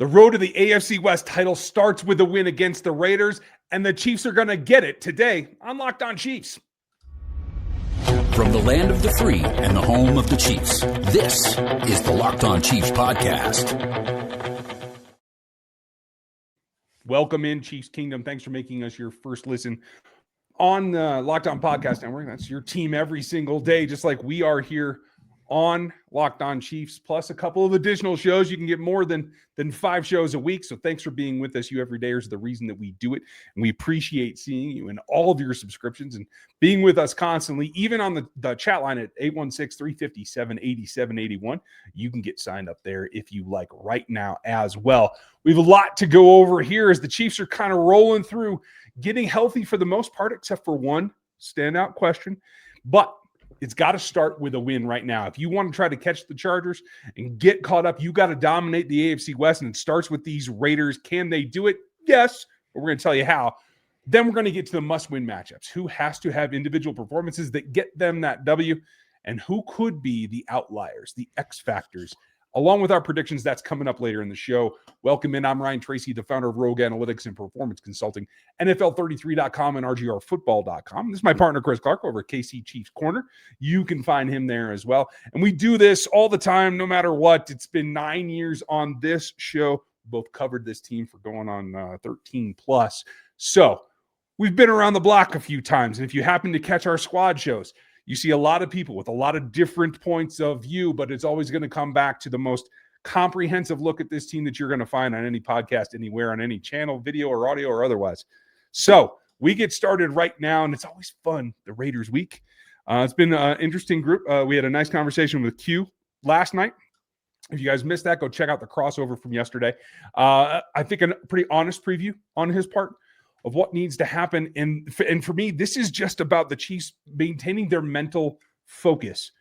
The road to the AFC West title starts with a win against the Raiders, and the Chiefs are going to get it today on Locked On Chiefs. From the land of the free and the home of the Chiefs, this is the Locked On Chiefs podcast. Welcome in, Chiefs Kingdom. Thanks for making us your first listen on the Locked On Podcast Network. That's your team every single day, just like we are here on Locked On Chiefs, plus a couple of additional shows. You can get more than 5 shows a week. So thanks for being with us. You every day is the reason that we do it. And we appreciate seeing you in all of your subscriptions and being with us constantly, even on the chat line at 816-357-8781. You can get signed up there if you like right now as well. We have a lot to go over here as the Chiefs are kind of rolling through, getting healthy for the most part, except for one standout question. But it's got to start with a win right now. If you want to try to catch the Chargers and get caught up, you got to dominate the AFC West, and it starts with these Raiders. Can they do it? Yes, but we're going to tell you how. Then we're going to get to the must-win matchups. Who has to have individual performances that get them that W, and who could be the outliers, the X factors, along with our predictions. That's coming up later in the show. Welcome in. I'm Ryan Tracy, the founder of Rogue Analytics and Performance Consulting, NFL33.com and RGRFootball.com. This is my partner, Chris Clark, over at KC Chiefs Corner. You can find him there as well. And we do this all the time, no matter what. It's been 9 years on this show. Both covered this team for going on 13 plus. So we've been around the block a few times. And if you happen to catch our squad shows, you see a lot of people with a lot of different points of view, but it's always going to come back to the most comprehensive look at this team that you're going to find on any podcast, anywhere, on any channel, video or audio or otherwise. So we get started right now, and it's always fun, the Raiders week. It's been an interesting group. We had a nice conversation with Q last night. If you guys missed that, go check out the crossover from yesterday. I think a pretty honest preview on his part of what needs to happen. And for me, this is just about the Chiefs maintaining their mental focus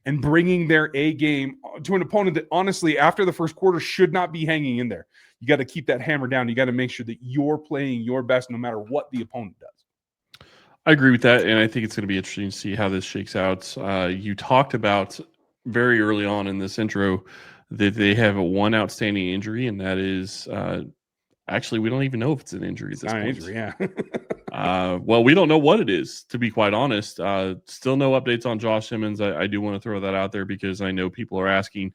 and bringing their A game to an opponent that, honestly, after the first quarter should not be hanging in there. You got to keep that hammer down. You got to make sure that you're playing your best no matter what the opponent does. I agree with that, and I think it's going to be interesting to see how this shakes out. You talked about very early on in this intro that they have one outstanding injury, and that is actually, we don't even know if it's an injury at this point. Injury, yeah. Well, we don't know what it is, to be quite honest. Still no updates on Josh Simmons. I do want to throw that out there because I know people are asking.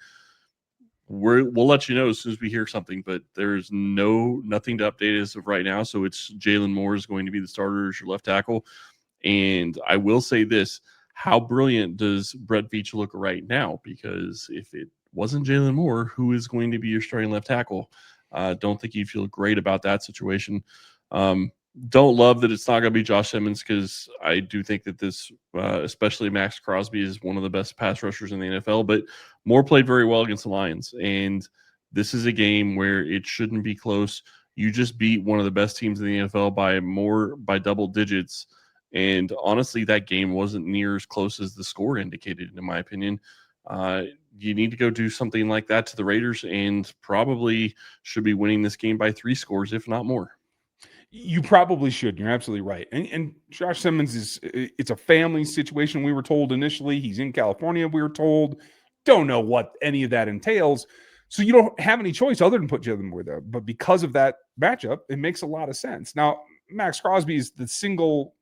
We'll let you know as soon as we hear something, but there's nothing to update as of right now. So it's Jalen Moore is going to be the starter as your left tackle. And I will say this, how brilliant does Brett Veach look right now? Because if it wasn't Jalen Moore, who is going to be your starting left tackle? Don't think you'd feel great about that situation. Don't love that it's not going to be Josh Simmons, because I do think that this, especially Max Crosby, is one of the best pass rushers in the NFL. But Moore played very well against the Lions, and this is a game where it shouldn't be close. You just beat one of the best teams in the NFL by double digits, and honestly, that game wasn't near as close as the score indicated, in my opinion. You need to go do something like that to the Raiders, and probably should be winning this game by 3 scores, if not more. You probably should. You're absolutely right. And Josh Simmons it's a family situation. We were told initially he's in California. We were told, don't know what any of that entails. So you don't have any choice other than put Jalen Moore there. But because of that matchup, it makes a lot of sense. Now, Max Crosby is the single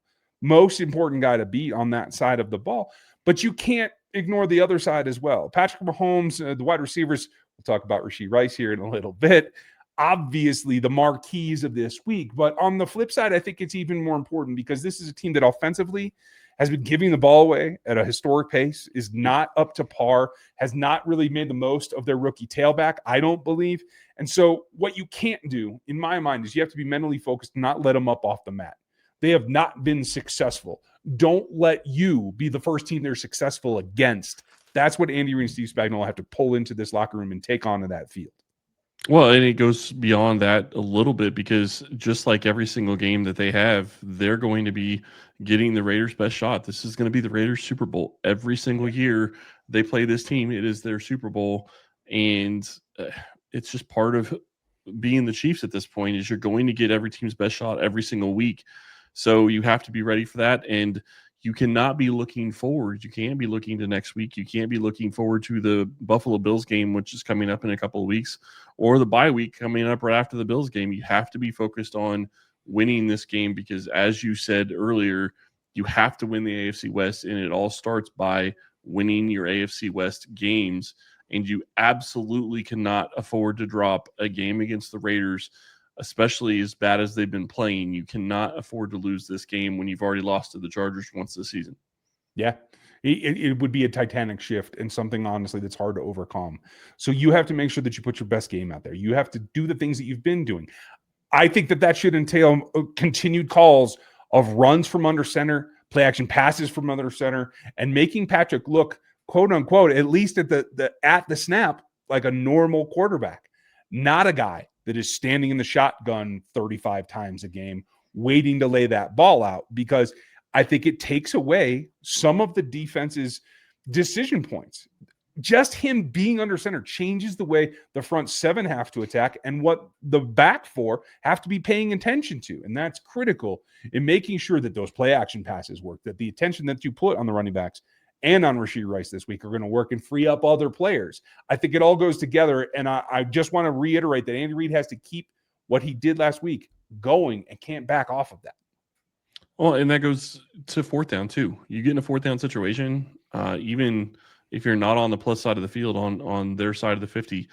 most important guy to beat on that side of the ball, but you can't ignore the other side as well. Patrick Mahomes, the wide receivers, we'll talk about Rasheed Rice here in a little bit, obviously the marquees of this week. But on the flip side, I think it's even more important because this is a team that offensively has been giving the ball away at a historic pace, is not up to par, has not really made the most of their rookie tailback, I don't believe. And so what you can't do, in my mind, is you have to be mentally focused and not let them up off the mat. They have not been successful. Don't let you be the first team they're successful against. That's what Andy Reid and Steve Spagnuolo have to pull into this locker room and take onto that field. Well, and it goes beyond that a little bit, because just like every single game that they have, they're going to be getting the Raiders' best shot. This is going to be the Raiders' Super Bowl. Every single year they play this team, it is their Super Bowl. And it's just part of being the Chiefs at this point, is you're going to get every team's best shot every single week. So you have to be ready for that. And you cannot be looking forward. You can't be looking to next week. You can't be looking forward to the Buffalo Bills game, which is coming up in a couple of weeks, or the bye week coming up right after the Bills game. You have to be focused on winning this game because, as you said earlier, you have to win the AFC West, and it all starts by winning your AFC West games. And you absolutely cannot afford to drop a game against the Raiders, especially as bad as they've been playing. You cannot afford to lose this game when you've already lost to the Chargers once this season. Yeah, it would be a titanic shift and something, honestly, that's hard to overcome. So you have to make sure that you put your best game out there. You have to do the things that you've been doing. I think that should entail continued calls of runs from under center, play action passes from under center, and making Patrick look, quote unquote, at least at the snap, like a normal quarterback, not a guy that is standing in the shotgun 35 times a game, waiting to lay that ball out, because I think it takes away some of the defense's decision points. Just him being under center changes the way the front seven have to attack and what the back four have to be paying attention to. And that's critical in making sure that those play action passes work, that the attention that you put on the running backs and on Rasheed Rice this week are going to work and free up other players. I think it all goes together. And I just want to reiterate that Andy Reid has to keep what he did last week going and can't back off of that. Well, and that goes to fourth down too. You get in a fourth down situation, even if you're not on the plus side of the field, on their side of the 50,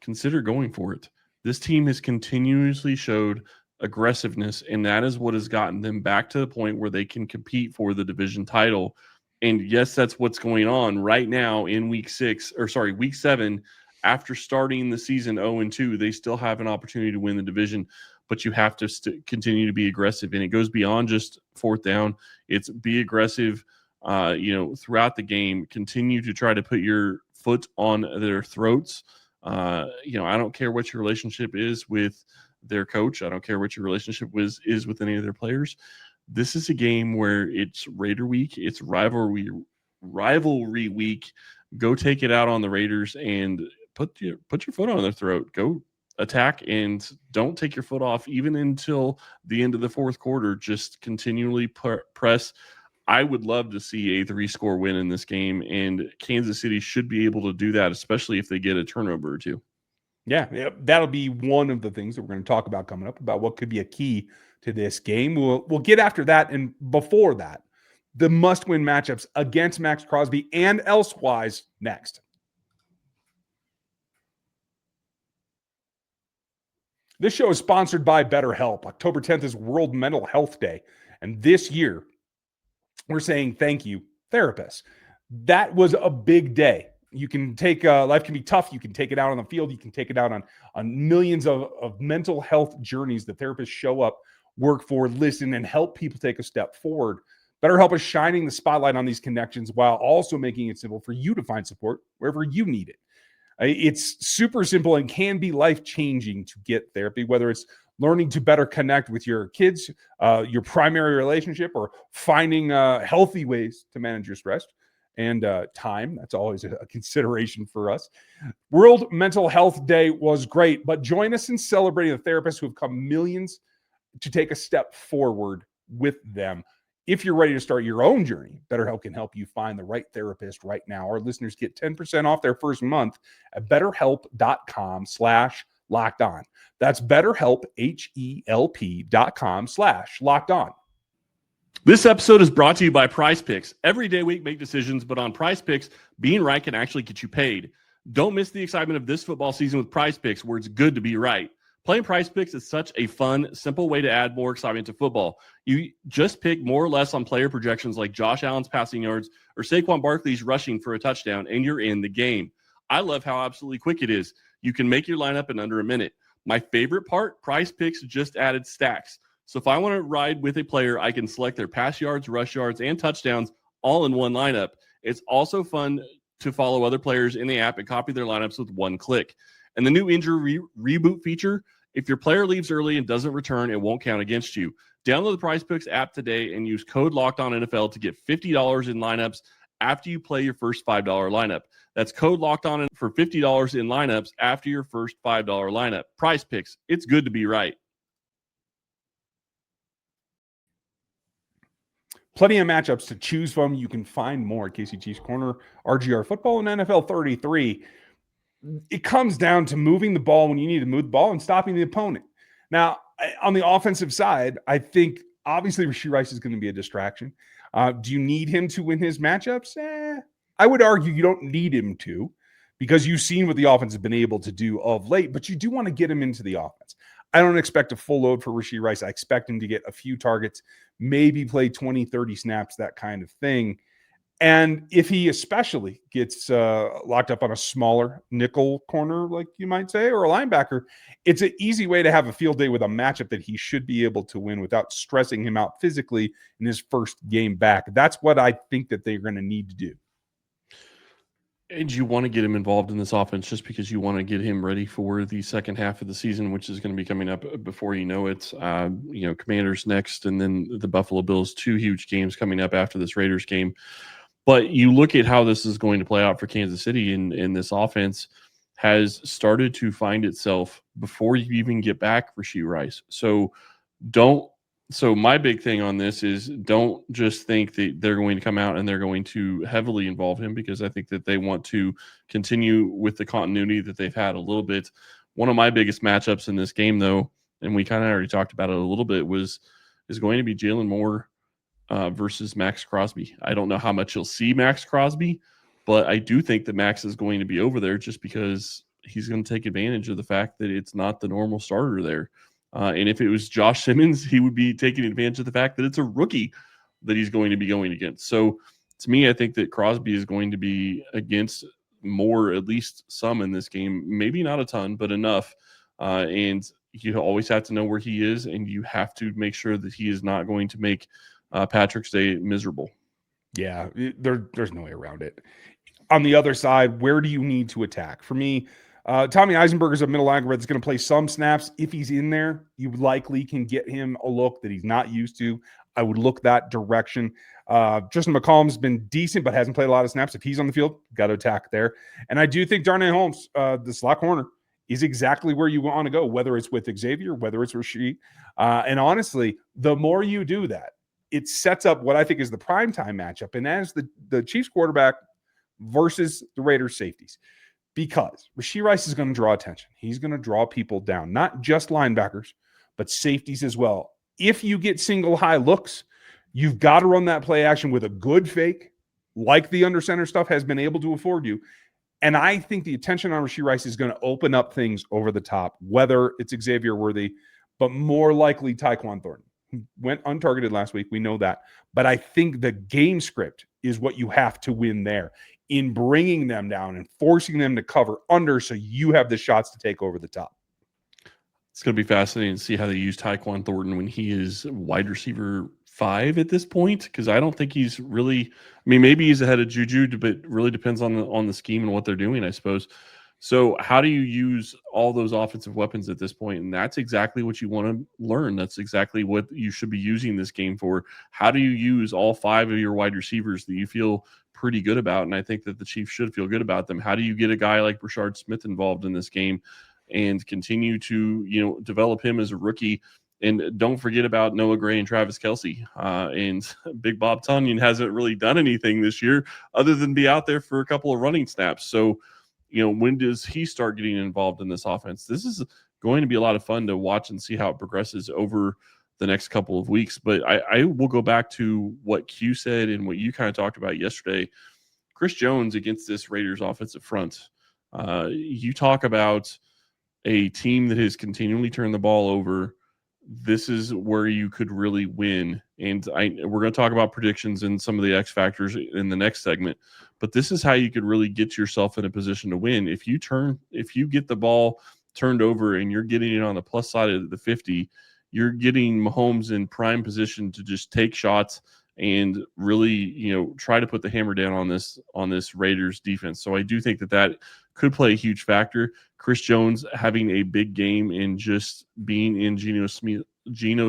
consider going for it. This team has continuously showed aggressiveness, and that is what has gotten them back to the point where they can compete for the division title. And yes, that's what's going on right now in week 7. After starting the season 0-2, they still have an opportunity to win the division, but you have to continue to be aggressive. And it goes beyond just fourth down. It's be aggressive, throughout the game. Continue to try to put your foot on their throats. I don't care what your relationship is with their coach. I don't care what your relationship is with any of their players. This is a game where it's Raider week. It's rivalry week. Go take it out on the Raiders and put your foot on their throat. Go attack and don't take your foot off even until the end of the fourth quarter. Just continually press. I would love to see a 3-score win in this game, and Kansas City should be able to do that, especially if they get a turnover or two. Yeah, that'll be one of the things that we're going to talk about coming up, about what could be a key to this game. We'll get after that, and before that, the must-win matchups against Max Crosby and elsewise next. This show is sponsored by BetterHelp. October 10th is World Mental Health Day, and this year we're saying thank you, therapists. That was a big day. You can take life can be tough. You can take it out on the field. You can take it out on millions of mental health journeys that therapists show up, work for, listen, and help people take a step forward. BetterHelp is shining the spotlight on these connections while also making it simple for you to find support wherever you need it. It's super simple and can be life-changing to get therapy, whether it's learning to better connect with your kids, your primary relationship, or finding healthy ways to manage your stress and time. That's always a consideration for us. World Mental Health Day was great, but join us in celebrating the therapists who have come millions to take a step forward with them. If you're ready to start your own journey, BetterHelp can help you find the right therapist right now. Our listeners get 10% off their first month at BetterHelp.com/LockedOn. That's BetterHelp, HELP.com/LockedOn. This episode is brought to you by Prize Picks. Every day we make decisions, but on Prize Picks, being right can actually get you paid. Don't miss the excitement of this football season with Prize Picks, where it's good to be right. Playing Prize Picks is such a fun, simple way to add more excitement to football. You just pick more or less on player projections like Josh Allen's passing yards or Saquon Barkley's rushing for a touchdown, and you're in the game. I love how absolutely quick it is. You can make your lineup in under a minute. My favorite part, Prize Picks just added stacks. So if I want to ride with a player, I can select their pass yards, rush yards, and touchdowns all in one lineup. It's also fun to follow other players in the app and copy their lineups with one click. And the new injury reboot feature, if your player leaves early and doesn't return, it won't count against you. Download the Prize Picks app today and use code LOCKEDONNFL to get $50 in lineups after you play your first $5 lineup. That's code LOCKEDON for $50 in lineups after your first $5 lineup. Prize Picks, it's good to be right. Plenty of matchups to choose from. You can find more at KC Chiefs Corner, RGR Football, and NFL 33. It comes down to moving the ball when you need to move the ball and stopping the opponent. Now, on the offensive side, I think obviously Rasheed Rice is going to be a distraction. Do you need him to win his matchups? I would argue you don't need him to, because you've seen what the offense has been able to do of late, but you do want to get him into the offense. I don't expect a full load for Rasheed Rice. I expect him to get a few targets, maybe play 20, 30 snaps, that kind of thing. And if he especially gets locked up on a smaller nickel corner, like you might say, or a linebacker, it's an easy way to have a field day with a matchup that he should be able to win without stressing him out physically in his first game back. That's what I think that they're going to need to do. And you want to get him involved in this offense just because you want to get him ready for the second half of the season, which is going to be coming up before you know it. Commanders next, and then the Buffalo Bills, 2 huge games coming up after this Raiders game. But you look at how this is going to play out for Kansas City, and this offense has started to find itself before you even get back Rasheed Rice. So my big thing on this is don't just think that they're going to come out and they're going to heavily involve him, because I think that they want to continue with the continuity that they've had a little bit. One of my biggest matchups in this game, though, and we kind of already talked about it a little bit, is going to be Jalen Moore versus Max Crosby. I don't know how much you'll see Max Crosby, but I do think that Max is going to be over there just because he's going to take advantage of the fact that it's not the normal starter there. And if it was Josh Simmons, he would be taking advantage of the fact that it's a rookie that he's going to be going against. So to me, I think that Crosby is going to be against Moore, at least some in this game, maybe not a ton, but enough. And you always have to know where he is, and you have to make sure that he is not going to make Patrick's day miserable. Yeah, there's no way around it. On the other side, where do you need to attack? For me, Tommy Eisenberg is a middle linebacker that's going to play some snaps. If he's in there, you likely can get him a look that he's not used to. I would look that direction. Tristan McCollum's been decent, but hasn't played a lot of snaps. If he's on the field, got to attack there. And I do think Darnay Holmes, the slot corner, is exactly where you want to go, whether it's with Xavier, whether it's Rasheed. And honestly, the more you do that, it sets up what I think is the primetime matchup. And as the Chiefs quarterback versus the Raiders safeties, because Rasheed Rice is going to draw attention. He's going to draw people down, not just linebackers, but safeties as well. If you get single high looks, you've got to run that play action with a good fake, like the under center stuff has been able to afford you. And I think the attention on Rasheed Rice is going to open up things over the top, whether it's Xavier Worthy, but more likely Tyquan Thornton. Went untargeted last week. We know that. But I think the game script is what you have to win there in bringing them down and forcing them to cover under so you have the shots to take over the top. It's going to be fascinating to see how they use Tyquan Thornton when he is wide receiver 5 at this point, because I don't think he's really – I mean, maybe he's ahead of Juju, but it really depends on the scheme and what they're doing, I suppose. So how do you use all those offensive weapons at this point? And that's exactly what you want to learn. That's exactly what you should be using this game for. How do you use all 5 of your wide receivers that you feel pretty good about? And I think that the Chiefs should feel good about them. How do you get a guy like Brashard Smith involved in this game and continue to, develop him as a rookie? And don't forget about Noah Gray and Travis Kelce. And Big Bob Tonyan hasn't really done anything this year other than be out there for a couple of running snaps. So, when does he start getting involved in this offense? This is going to be a lot of fun to watch and see how it progresses over the next couple of weeks. But I will go back to what Q said and what you kind of talked about yesterday. Chris Jones against this Raiders offensive front. You talk about a team that has continually turned the ball over. This is where you could really win. And we're going to talk about predictions and some of the X factors in the next segment. But this is how you could really get yourself in a position to win. If you get the ball turned over and you're getting it on the plus side of the 50, you're getting Mahomes in prime position to just take shots and really, try to put the hammer down on this Raiders defense. So I do think that could play a huge factor. Chris Jones having a big game and just being in Geno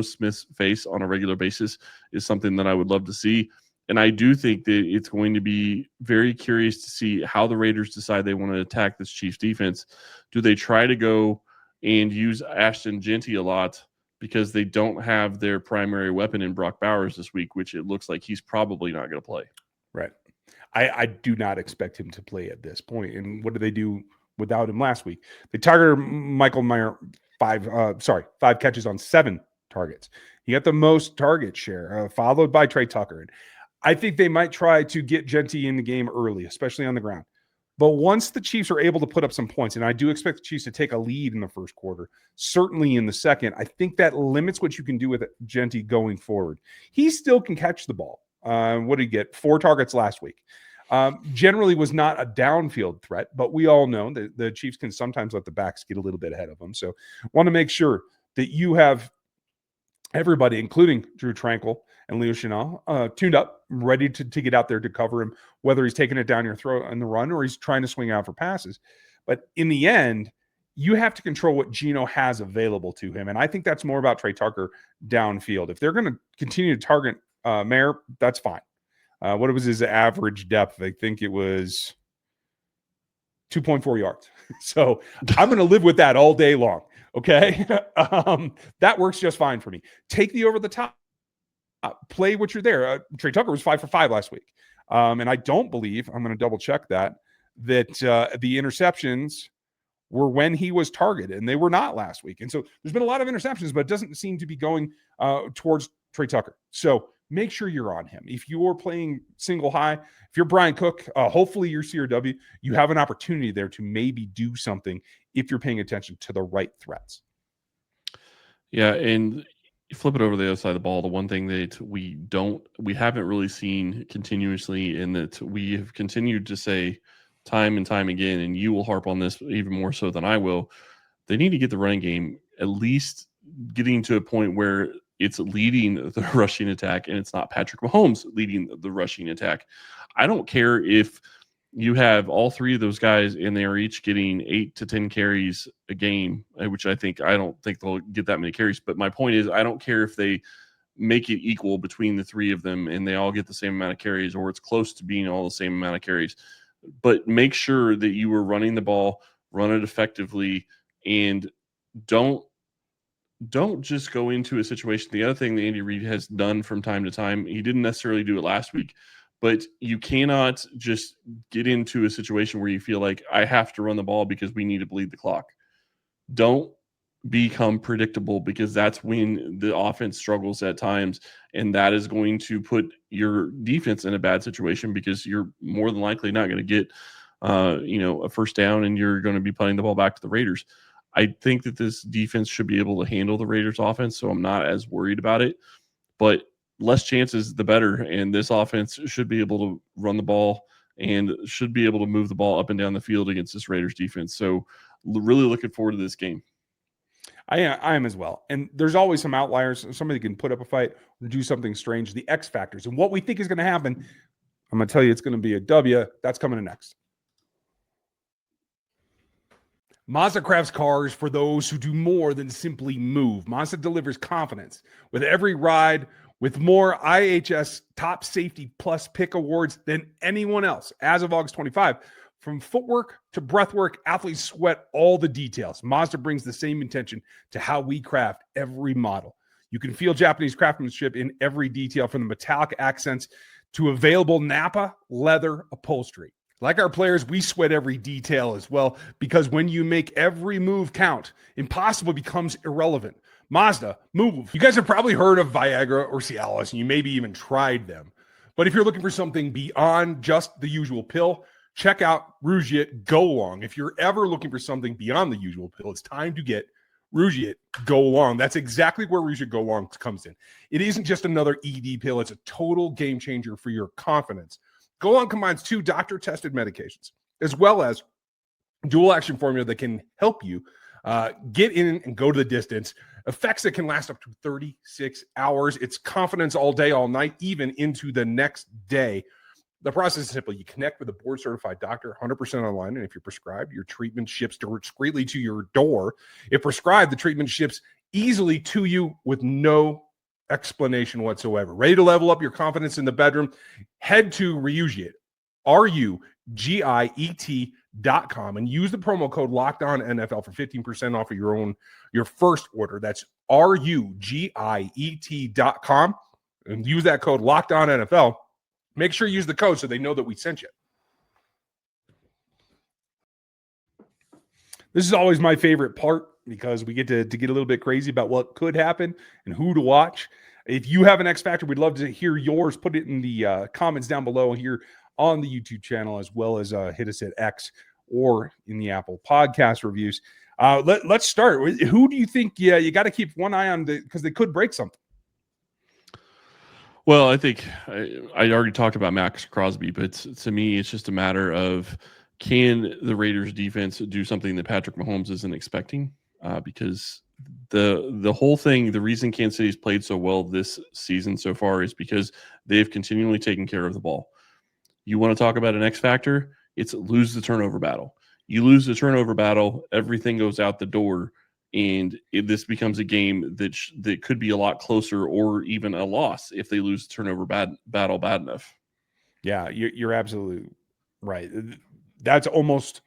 Smith's face on a regular basis is something that I would love to see. And I do think that it's going to be very curious to see how the Raiders decide they want to attack this Chiefs defense. Do they try to go and use Ashton Genty a lot because they don't have their primary weapon in Brock Bowers this week, which it looks like he's probably not going to play. Right. I do not expect him to play at this point. And what did they do without him last week? They targeted Michael Mayer 5 catches on 7 targets. He got the most target share, followed by Trey Tucker. And I think they might try to get Genty in the game early, especially on the ground. But once the Chiefs are able to put up some points, and I do expect the Chiefs to take a lead in the first quarter, certainly in the second, I think that limits what you can do with Genty going forward. He still can catch the ball. What did he get? 4 targets last week. Generally was not a downfield threat, but we all know that the Chiefs can sometimes let the backs get a little bit ahead of them. So want to make sure that you have everybody, including Drew Tranquil and Leo Chenal, tuned up, ready to get out there to cover him, whether he's taking it down your throat in the run or he's trying to swing out for passes. But in the end, you have to control what Geno has available to him. And I think that's more about Trey Tucker downfield. If they're going to continue to target Mayer, that's fine. What was his average depth? I think it was 2.4 yards. So I'm going to live with that all day long. Okay. That works just fine for me. Take the over the top, play what you're there. Trey Tucker was 5 for 5 last week. And I don't believe, I'm going to double check that the interceptions were when he was targeted, and they were not last week. And so there's been a lot of interceptions, but it doesn't seem to be going towards Trey Tucker. So make sure you're on him. If you're playing single high, if you're Brian Cook, hopefully you're CRW, you have an opportunity there to maybe do something if you're paying attention to the right threats. Yeah, and you flip it over the other side of the ball. The one thing that we haven't really seen continuously, and that we have continued to say time and time again, and you will harp on this even more so than I will, they need to get the running game at least getting to a point where it's leading the rushing attack and it's not Patrick Mahomes leading the rushing attack. I don't care if you have all 3 of those guys and they are each getting 8 to 10 carries a game, which I don't think they'll get that many carries. But my point is, I don't care if they make it equal between the 3 of them and they all get the same amount of carries, or it's close to being all the same amount of carries. But make sure that you are running the ball, run it effectively, and don't just go into a situation. The other thing that Andy Reid has done from time to time, he didn't necessarily do it last week, but you cannot just get into a situation where you feel like I have to run the ball because we need to bleed the clock. Don't become predictable, because that's when the offense struggles at times, and that is going to put your defense in a bad situation, because you're more than likely not going to get a first down, and you're going to be punting the ball back to the Raiders. I think that this defense should be able to handle the Raiders offense, so I'm not as worried about it. But less chances, the better, and this offense should be able to run the ball and should be able to move the ball up and down the field against this Raiders defense. So really looking forward to this game. I am as well. And there's always some outliers. Somebody can put up a fight or do something strange. The X factors and what we think is going to happen. I'm going to tell you it's going to be a W. That's coming in next. Mazda crafts cars for those who do more than simply move. Mazda delivers confidence with every ride, with more IHS Top Safety Plus pick awards than anyone else. As of August 25, from footwork to breathwork, athletes sweat all the details. Mazda brings the same intention to how we craft every model. You can feel Japanese craftsmanship in every detail, from the metallic accents to available Napa leather upholstery. Like our players, we sweat every detail as well, because when you make every move count, impossible becomes irrelevant. Mazda, move. You guys have probably heard of Viagra or Cialis, and you maybe even tried them. But if you're looking for something beyond just the usual pill, check out Rougiet Go Long. If you're ever looking for something beyond the usual pill, it's time to get Rougiet Go Long. That's exactly where Rougiet Go Long comes in. It isn't just another ED pill. It's a total game changer for your confidence. Go Long combines 2 doctor-tested medications, as well as dual-action formula that can help you get in and go to the distance. Effects that can last up to 36 hours. It's confidence all day, all night, even into the next day. The process is simple. You connect with a board-certified doctor, 100% online, and if you're prescribed, your treatment ships discreetly to your door. If prescribed, the treatment ships easily to you with no explanation whatsoever. Ready to level up your confidence in the bedroom? Head to Rougiet, RUGIET.com and use the promo code LOCKEDONNFL for 15% off of your first order. That's RUGIET.com, and use that code LOCKEDONNFL. Make sure you use the code so they know that we sent you. This is always my favorite part because we get to get a little bit crazy about what could happen and who to watch. If you have an X Factor, we'd love to hear yours. Put it in the comments down below here on the YouTube channel, as well as hit us at X or in the Apple Podcast reviews. Let's start. Who do you think you got to keep one eye on because they could break something? Well, I think I already talked about Max Crosby, but to me, it's just a matter of can the Raiders defense do something that Patrick Mahomes isn't expecting? Because the whole thing, the reason Kansas City's played so well this season so far is because they've continually taken care of the ball. You want to talk about an X factor? It's lose the turnover battle. You lose the turnover battle, everything goes out the door, and this becomes a game that could be a lot closer or even a loss if they lose the turnover battle bad enough. Yeah, you're absolutely right. That's almost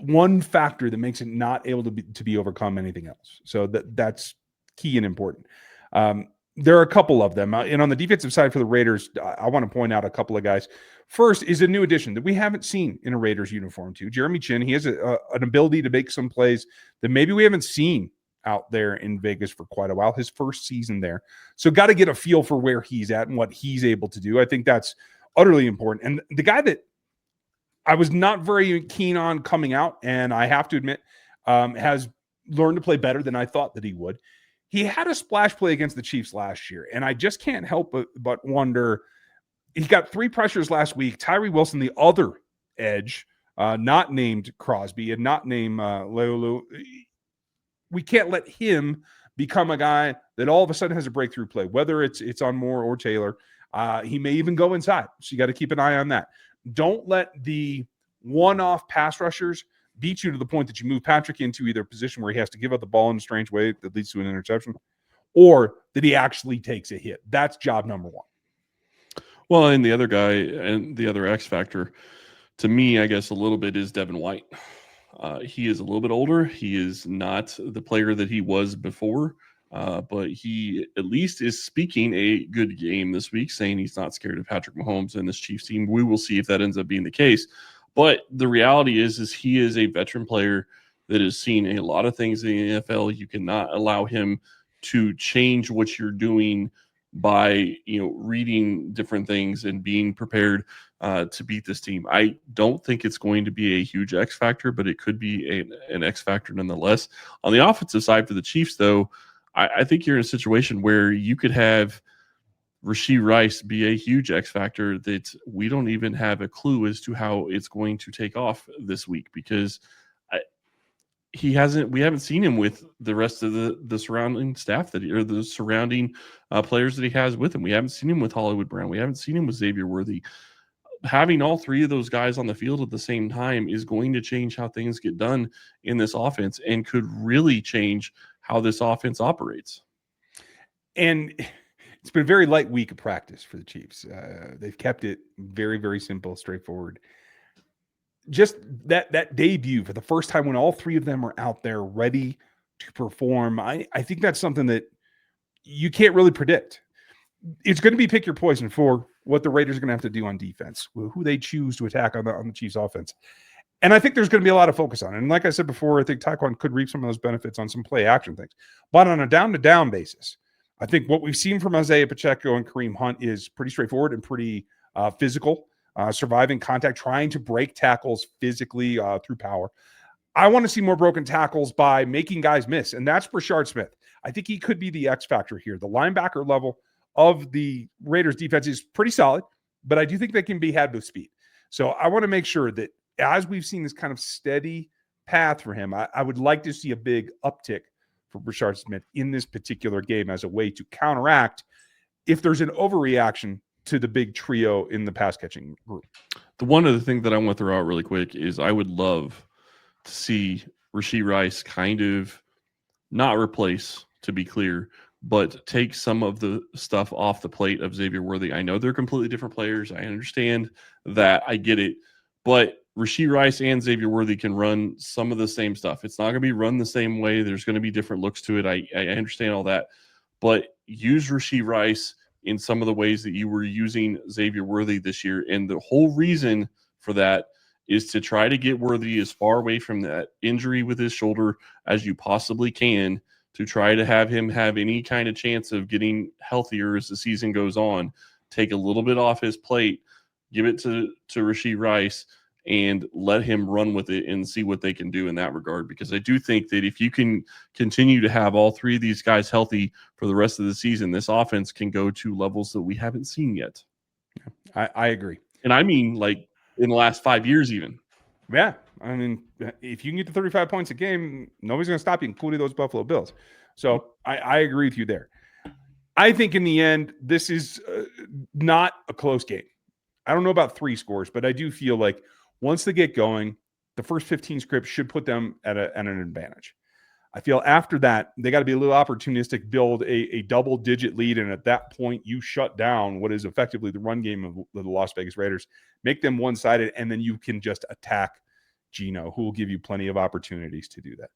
one factor that makes it not able to be overcome anything else. So that's key and important. There are a couple of them. And on the defensive side for the Raiders, I want to point out a couple of guys. First is a new addition that we haven't seen in a Raiders uniform too. Jeremy Chin. He has an ability to make some plays that maybe we haven't seen out there in Vegas for quite a while. His first season there. So got to get a feel for where he's at and what he's able to do. I think that's utterly important. And the guy that I was not very keen on coming out, and I have to admit, has learned to play better than I thought that he would. He had a splash play against the Chiefs last year, and I just can't help but wonder. He got 3 pressures last week. Tyree Wilson, the other edge, not named Crosby and not named Leolu. We can't let him become a guy that all of a sudden has a breakthrough play, whether it's on Moore or Taylor. He may even go inside, so you got to keep an eye on that. Don't let the one-off pass rushers beat you to the point that you move Patrick into either a position where he has to give up the ball in a strange way that leads to an interception, or that he actually takes a hit. That's job number one. Well, and the other guy and the other X factor, to me, I guess a little bit is Devin White. He is a little bit older. He is not the player that he was before, but he at least is speaking a good game this week, saying he's not scared of Patrick Mahomes and this Chiefs team. We will see if that ends up being the case. But the reality is he is a veteran player that has seen a lot of things in the NFL. You cannot allow him to change what you're doing by reading different things and being prepared to beat this team. I don't think it's going to be a huge X factor, but it could be an X factor nonetheless. On the offensive side for the Chiefs, though, I think you're in a situation where you could have Rasheed Rice be a huge X factor that we don't even have a clue as to how it's going to take off this week, because we haven't seen him with the rest of the surrounding staff or the surrounding players that he has with him. We haven't seen him with Hollywood Brown. We haven't seen him with Xavier Worthy. Having all 3 of those guys on the field at the same time is going to change how things get done in this offense and could really change how this offense operates. And it's been a very light week of practice for the Chiefs. They've kept it very, very simple, straightforward. Just that debut for the first time when all 3 of them are out there ready to perform, I think that's something that you can't really predict. It's going to be pick your poison for what the Raiders are going to have to do on defense, who they choose to attack on the Chiefs offense. And I think there's going to be a lot of focus on it. And like I said before, I think Tyquan could reap some of those benefits on some play action things. But on a down-to-down basis, I think what we've seen from Isaiah Pacheco and Kareem Hunt is pretty straightforward and pretty physical, surviving contact, trying to break tackles physically through power. I want to see more broken tackles by making guys miss, and that's Rasheed Smith. I think he could be the X factor here. The linebacker level of the Raiders defense is pretty solid, but I do think they can be had with speed. So I want to make sure that as we've seen this kind of steady path for him, I would like to see a big uptick for Rasheed Smith in this particular game as a way to counteract if there's an overreaction to the big trio in the pass catching group. The one other thing that I want to throw out really quick is I would love to see Rasheed Rice kind of not replace, to be clear, but take some of the stuff off the plate of Xavier Worthy. I know they're completely different players. I understand that. I get it. But Rasheed Rice and Xavier Worthy can run some of the same stuff. It's not going to be run the same way. There's going to be different looks to it. I understand all that. But use Rasheed Rice in some of the ways that you were using Xavier Worthy this year. And the whole reason for that is to try to get Worthy as far away from that injury with his shoulder as you possibly can, to try to have him have any kind of chance of getting healthier as the season goes on. Take a little bit off his plate, give it to Rasheed Rice, and let him run with it and see what they can do in that regard. Because I do think that if you can continue to have all three of these guys healthy for the rest of the season, this offense can go to levels that we haven't seen yet. I agree. And I mean, like, in the last 5 years even. Yeah. I mean, if you can get to 35 points a game, nobody's going to stop you, including those Buffalo Bills. So I agree with you there. I think in the end, this is not a close game. I don't know about 3 scores, but I do feel like once they get going, the first 15 scripts should put them at an advantage. I feel after that, they got to be a little opportunistic, build a double-digit lead, and at that point, you shut down what is effectively the run game of the Las Vegas Raiders, make them one-sided, and then you can just attack Geno, who will give you plenty of opportunities to do that.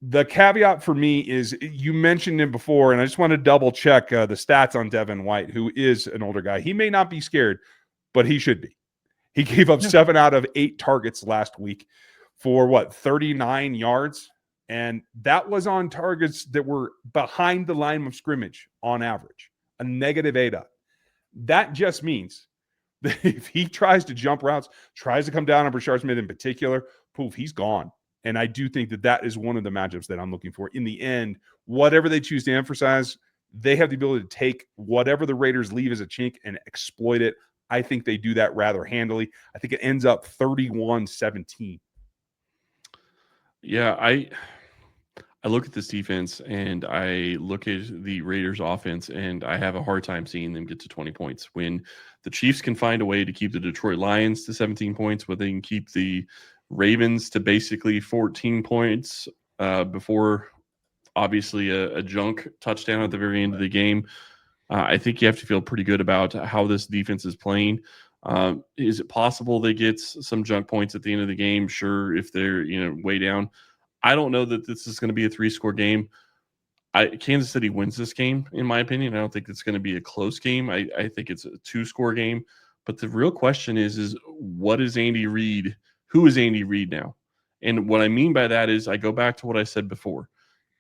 The caveat for me is, you mentioned him before, and I just want to double-check the stats on Devin White, who is an older guy. He may not be scared, but he should be. He gave up 7 out of 8 targets last week for, 39 yards? And that was on targets that were behind the line of scrimmage on average, a -8 up. That just means that if he tries to jump routes, tries to come down on Brashard Smith in particular, poof, he's gone. And I do think that is one of the matchups that I'm looking for. In the end, whatever they choose to emphasize, they have the ability to take whatever the Raiders leave as a chink and exploit it. I think they do that rather handily. I think it ends up 31-17. Yeah, I look at this defense and I look at the Raiders offense, and I have a hard time seeing them get to 20 points. When the Chiefs can find a way to keep the Detroit Lions to 17 points, where they can keep the Ravens to basically 14 points before obviously a junk touchdown at the very end of the game. I think you have to feel pretty good about how this defense is playing. Is it possible they get some junk points at the end of the game? Sure, if they're way down. I don't know that this is going to be a 3-score game. Kansas City wins this game, in my opinion. I don't think it's going to be a close game. I think it's a 2-score game. But the real question is what is Andy Reid? Who is Andy Reid now? And what I mean by that is I go back to what I said before.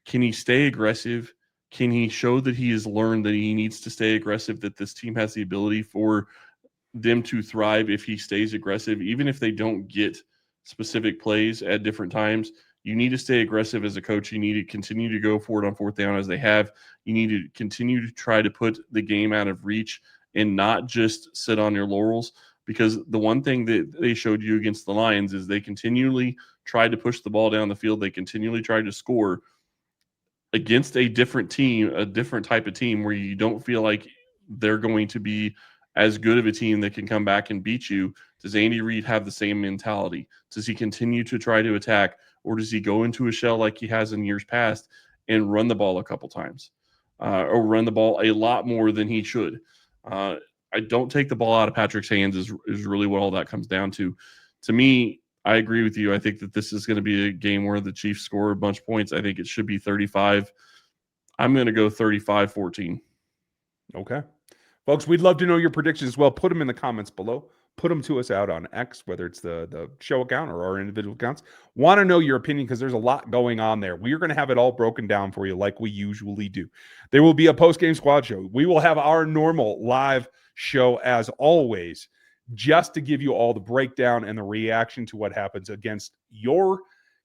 Can he stay aggressive? Can he show that he has learned that he needs to stay aggressive, that this team has the ability for them to thrive if he stays aggressive, even if they don't get specific plays at different times? You need to stay aggressive as a coach. You need to continue to go for it on 4th down as they have. You need to continue to try to put the game out of reach and not just sit on your laurels, because the one thing that they showed you against the Lions is they continually tried to push the ball down the field. They continually tried to score against a different team, a different type of team where you don't feel like they're going to be as good of a team that can come back and beat you. Does Andy Reid have the same mentality? Does he continue to try to attack? Or does he go into a shell like he has in years past and run the ball a couple times or run the ball a lot more than he should? I don't take the ball out of Patrick's hands is really what all that comes down to. To me, I agree with you. I think that this is going to be a game where the Chiefs score a bunch of points. I think it should be 35. I'm going to go 35-14. Okay. Folks, we'd love to know your predictions as well. Put them in the comments below. Put them to us out on X, whether it's the show account or our individual accounts. Want to know your opinion because there's a lot going on there. We are going to have it all broken down for you like we usually do. There will be a post-game squad show. We will have our normal live show as always, just to give you all the breakdown and the reaction to what happens against your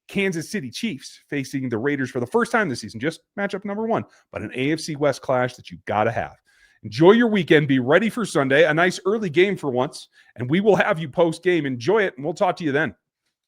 Kansas City Chiefs facing the Raiders for the first time this season. Just matchup number 1, but an AFC West clash that you got to have. Enjoy your weekend. Be ready for Sunday. A nice early game for once. And we will have you post-game. Enjoy it, and we'll talk to you then.